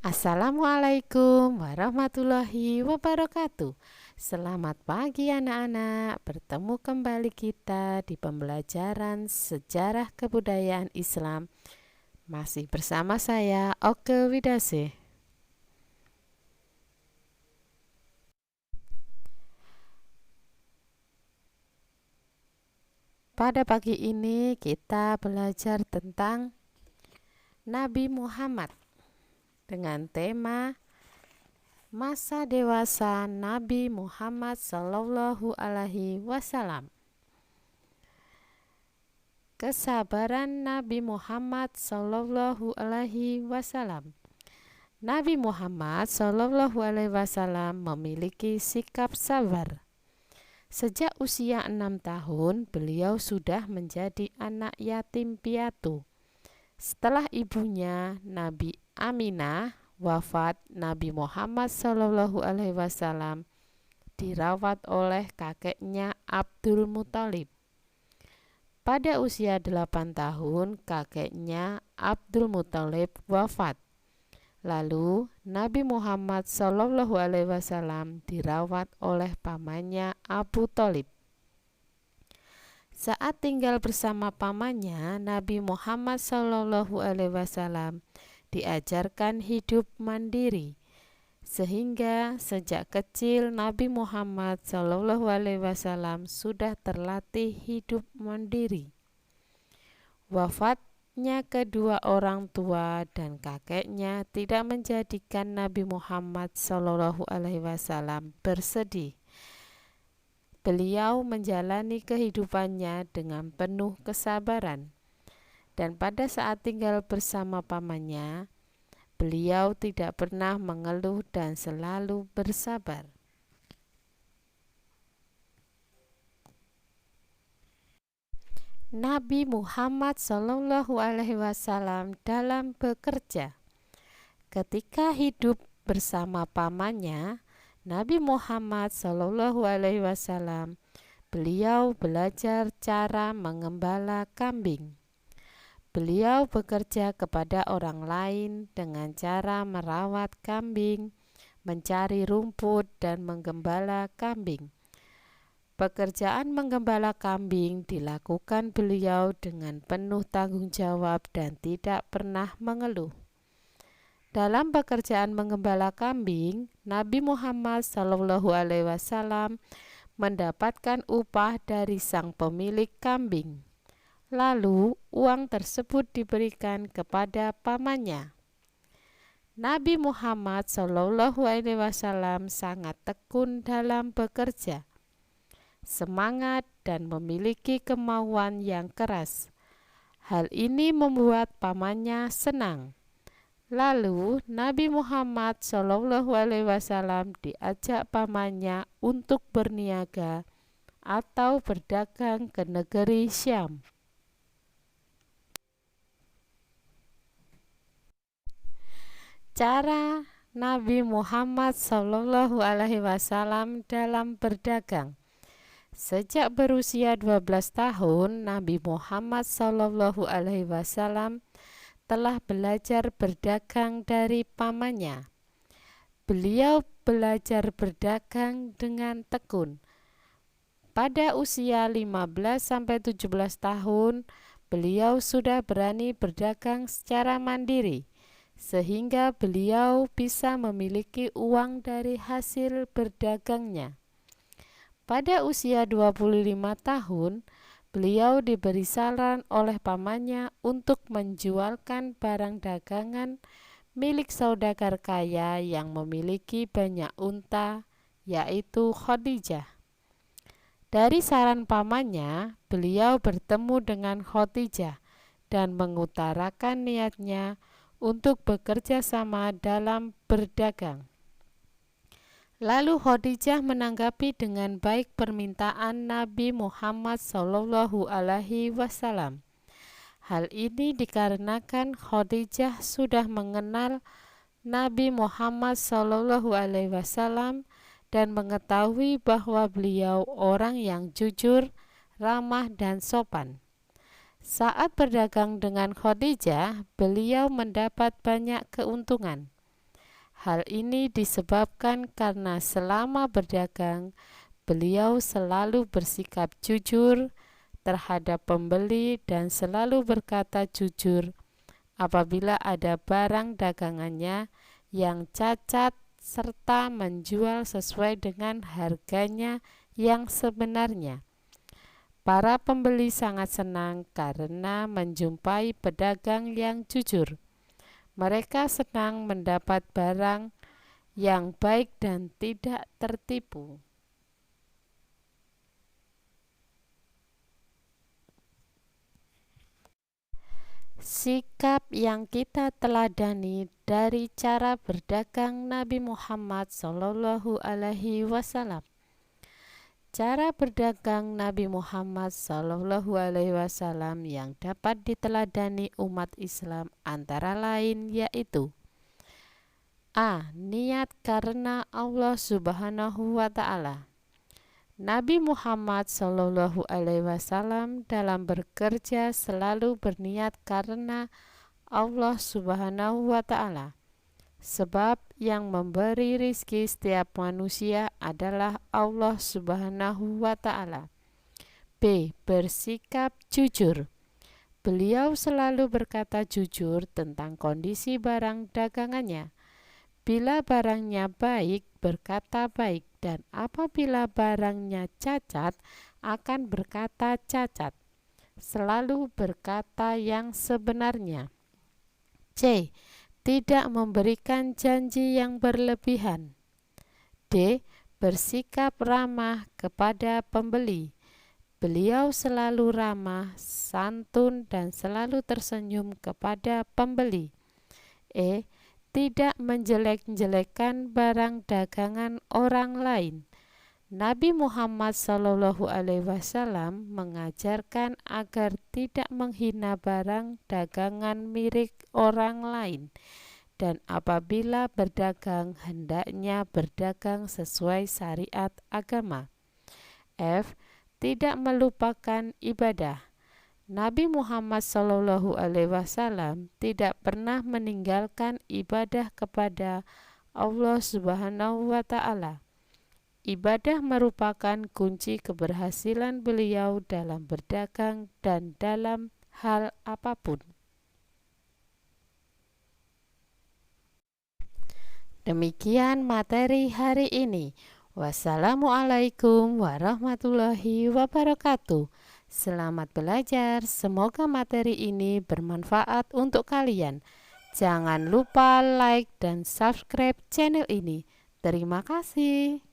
Assalamualaikum warahmatullahi wabarakatuh. Selamat pagi anak-anak. Bertemu kembali kita di pembelajaran sejarah kebudayaan Islam. Masih bersama saya Oke Widase. Pada pagi ini kita belajar tentang Nabi Muhammad dengan tema masa dewasa Nabi Muhammad Sallallahu Alaihi Wasallam. Kesabaran Nabi Muhammad Sallallahu Alaihi Wasallam. Nabi Muhammad Sallallahu Alaihi Wasallam memiliki sikap sabar. Sejak usia 6 tahun, beliau sudah menjadi anak yatim piatu. Setelah ibunya Nabi Aminah wafat, Nabi Muhammad Sallallahu Alaihi Wasallam dirawat oleh kakeknya Abdul Muthalib. Pada usia 8 tahun, kakeknya Abdul Muthalib wafat. Lalu Nabi Muhammad Sallallahu Alaihi Wasallam dirawat oleh pamannya Abu Thalib. Saat tinggal bersama pamannya, Nabi Muhammad Sallallahu Alaihi Wasallam diajarkan hidup mandiri, sehingga sejak kecil Nabi Muhammad Sallallahu Alaihi Wasallam sudah terlatih hidup mandiri. Wafatnya kedua orang tua dan kakeknya tidak menjadikan Nabi Muhammad Sallallahu Alaihi Wasallam bersedih. Beliau menjalani kehidupannya dengan penuh kesabaran, dan pada saat tinggal bersama pamannya, beliau tidak pernah mengeluh dan selalu bersabar. Nabi Muhammad Sallallahu Alaihi Wasallam dalam bekerja. Ketika hidup bersama pamannya, Nabi Muhammad Sallallahu Alaihi Wasallam, beliau belajar cara mengembala kambing. Beliau bekerja kepada orang lain dengan cara merawat kambing, mencari rumput, dan menggembala kambing. Pekerjaan menggembala kambing dilakukan beliau dengan penuh tanggung jawab dan tidak pernah mengeluh. Dalam pekerjaan menggembala kambing, Nabi Muhammad Sallallahu Alaihi Wasallam mendapatkan upah dari sang pemilik kambing. Lalu uang tersebut diberikan kepada pamannya. Nabi Muhammad Sallallahu Alaihi Wasallam sangat tekun dalam bekerja, semangat, dan memiliki kemauan yang keras. Hal ini membuat pamannya senang. Lalu Nabi Muhammad Sallallahu Alaihi Wasallam diajak pamannya untuk berniaga atau berdagang ke negeri Syam. Cara Nabi Muhammad Sallallahu Alaihi Wasallam dalam berdagang. Sejak berusia 12 tahun, Nabi Muhammad Sallallahu Alaihi Wasallam telah belajar berdagang dari pamannya. Beliau belajar berdagang dengan tekun. Pada usia 15-17 tahun, beliau sudah berani berdagang secara mandiri, sehingga beliau bisa memiliki uang dari hasil berdagangnya. Pada usia 25 tahun, beliau diberi saran oleh pamannya untuk menjualkan barang dagangan milik saudagar kaya yang memiliki banyak unta, yaitu Khadijah. Dari saran pamannya, beliau bertemu dengan Khadijah dan mengutarakan niatnya untuk bekerja sama dalam berdagang. Lalu Khadijah menanggapi dengan baik permintaan Nabi Muhammad Sallallahu Alaihi Wasallam. Hal ini dikarenakan Khadijah sudah mengenal Nabi Muhammad Sallallahu Alaihi Wasallam dan mengetahui bahwa beliau orang yang jujur, ramah, dan sopan. Saat berdagang dengan Khadijah, beliau mendapat banyak keuntungan. Hal ini disebabkan karena selama berdagang, beliau selalu bersikap jujur terhadap pembeli dan selalu berkata jujur apabila ada barang dagangannya yang cacat serta menjual sesuai dengan harganya yang sebenarnya. Para pembeli sangat senang karena menjumpai pedagang yang jujur. Mereka senang mendapat barang yang baik dan tidak tertipu. Sikap yang kita teladani dari cara berdagang Nabi Muhammad Shallallahu Alaihi Wasallam. Cara berdagang Nabi Muhammad Shallallahu Alaihi Wasallam yang dapat diteladani umat Islam antara lain yaitu: A. Niat karena Allah Subhanahu wa Ta'ala. Nabi Muhammad Shallallahu Alaihi Wasallam dalam bekerja selalu berniat karena Allah Subhanahu wa Ta'ala. Sebab yang memberi rizki setiap manusia adalah Allah Subhanahu wa Ta'ala. B. Bersikap jujur. Beliau selalu berkata jujur tentang kondisi barang dagangannya. Bila barangnya baik, berkata baik, dan apabila barangnya cacat, akan berkata cacat. Selalu berkata yang sebenarnya. C. Tidak memberikan janji yang berlebihan. D. Bersikap ramah kepada pembeli. Beliau selalu ramah, santun, dan selalu tersenyum kepada pembeli. E. Tidak menjelek-jelekan barang dagangan orang lain. Nabi Muhammad Shallallahu Alaihi Wasallam mengajarkan agar tidak menghina barang dagangan milik orang lain, dan apabila berdagang hendaknya berdagang sesuai syariat agama. F. Tidak melupakan ibadah. Nabi Muhammad Shallallahu Alaihi Wasallam tidak pernah meninggalkan ibadah kepada Allah Subhanahu wa Ta'ala. Ibadah merupakan kunci keberhasilan beliau dalam berdagang dan dalam hal apapun. Demikian materi hari ini. Wassalamualaikum warahmatullahi wabarakatuh. Selamat belajar. Semoga materi ini bermanfaat untuk kalian. Jangan lupa like dan subscribe channel ini. Terima kasih.